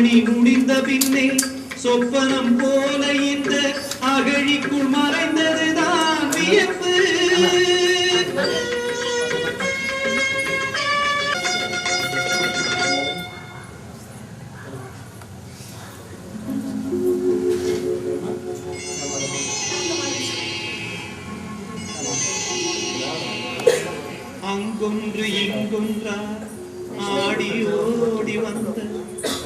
பணி முடிந்த பின்னே சொப்பனம் போல இந்த அகழிக்குள் மறைந்ததுதான் வியப்பு. அங்கொன்று இங்கொன்றார் ஆடி ஓடி வந்த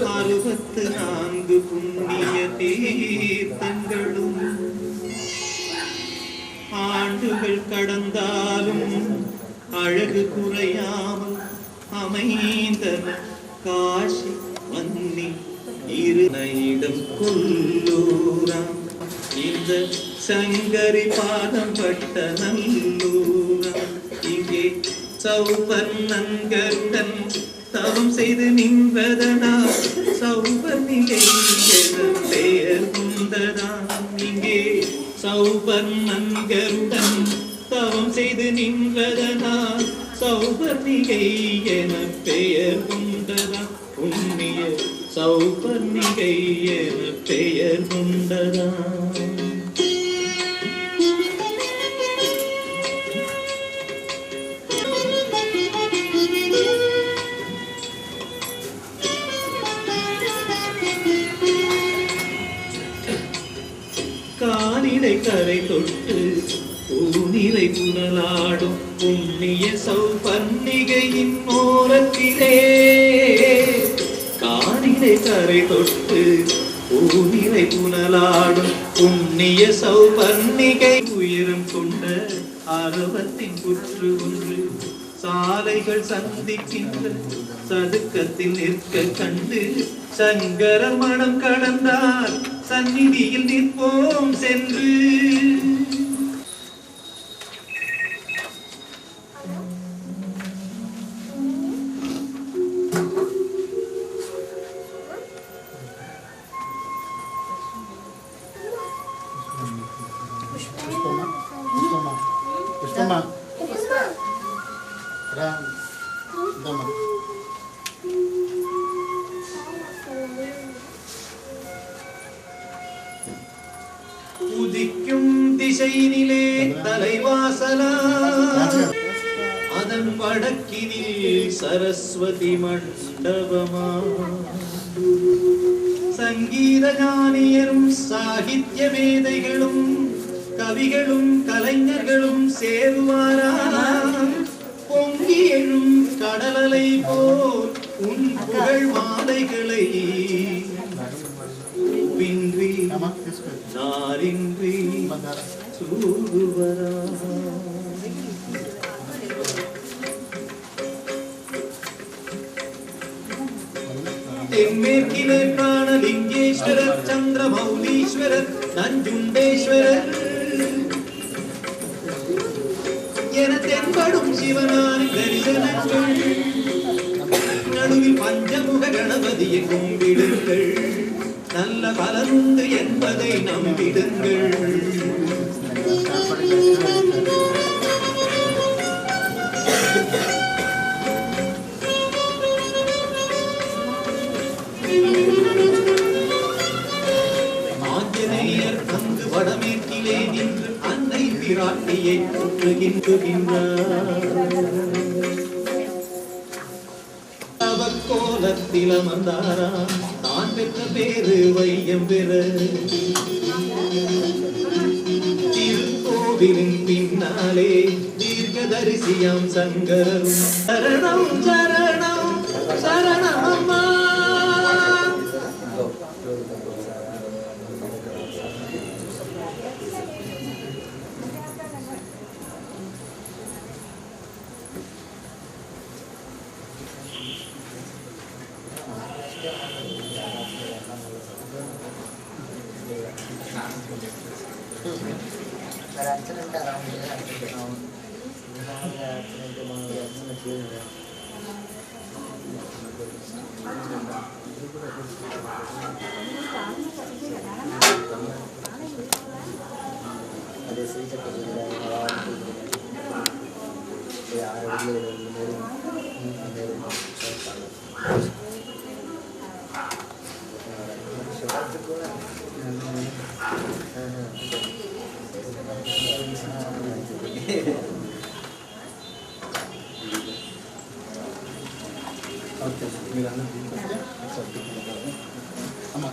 64 புண்ணிய தீர்த்தங்களும் ஆண்டுகள் கடந்தாலும் அழகு குறையாமல் அமைந்தன காசி வன்னி இருநைடம் கொல்லூராம் இந்த சங்கரி பாதம் பட்ட நல்லூராம். இங்கே சௌபர்ணங்கருடன் தவம் செய்து நின்றதனால் சௌபர்ணிகை என பெயர் கொண்டதாம். இங்கே சௌபர்ணங்கருடன் தவம் செய்து நின்றதனால் சௌபர்ணிகை என பெயர் கொண்டதாம். புண்ணிய சௌபர்ணிகை என பெயர் கொண்டதாம். காலிடை கரை தொட்டு பூநிலை புனலாடும் புண்ணிய சௌபர்ணிகையின் ஓரத்திலே காலிடை கரை தொட்டு பூநிலை புனலாடும் புண்ணிய சௌபர்ணிகை உயரம் கொண்ட அரவத்தின் புற்று ஒன்று சாலைகள் சந்திக்கின்ற சதுக்கத்தில் நிற்க கண்டு சங்கரர் மனம் கடந்தார் சந்நிதியில் நிற்போம் சென்று. உதிக்கும் திசையினிலே தலைவாசலா அதன் வடக்கினில் சரஸ்வதி மண்டபமா சங்கீத ஞானியரும் சாகித்ய மேதைகளும் கவிகளும் கலைஞர்களும் சேருவாரா பொங்கி எழும் கடலலை போல் உன் புகழ் மாலைகளை பின்றி நாரின்றி சூடுவரா. தென்மேற்கிலே பிராணலிங்கேஸ்வரர் சந்திரமௌலீஸ்வரர் நஞ்சுண்டேஸ்வரர் என தென்படும் சிவனாரின் தரிசனங்கள் நடுவில் பஞ்சமுக கணபதியை கும்பிடுங்கள் நல்ல பலனுண்டு என்பதை நம்பிடுங்கள். ஆஞ்சநேயர் அங்கு வடமேற்கிலே நின்று அன்னை பிராட்டியை போற்றுகின்றார். கோலத்தில் அமர்ந்தாராம் தான் பெற்ற பேரு வையம் பெற திருக்கோவிலின் பின்னாலே தீர்க்கதரிசியாம் சங்கரரும் சரணம் சரணம் சரணம் அம்மா. ఓకే మీరు అన్న అమ్మా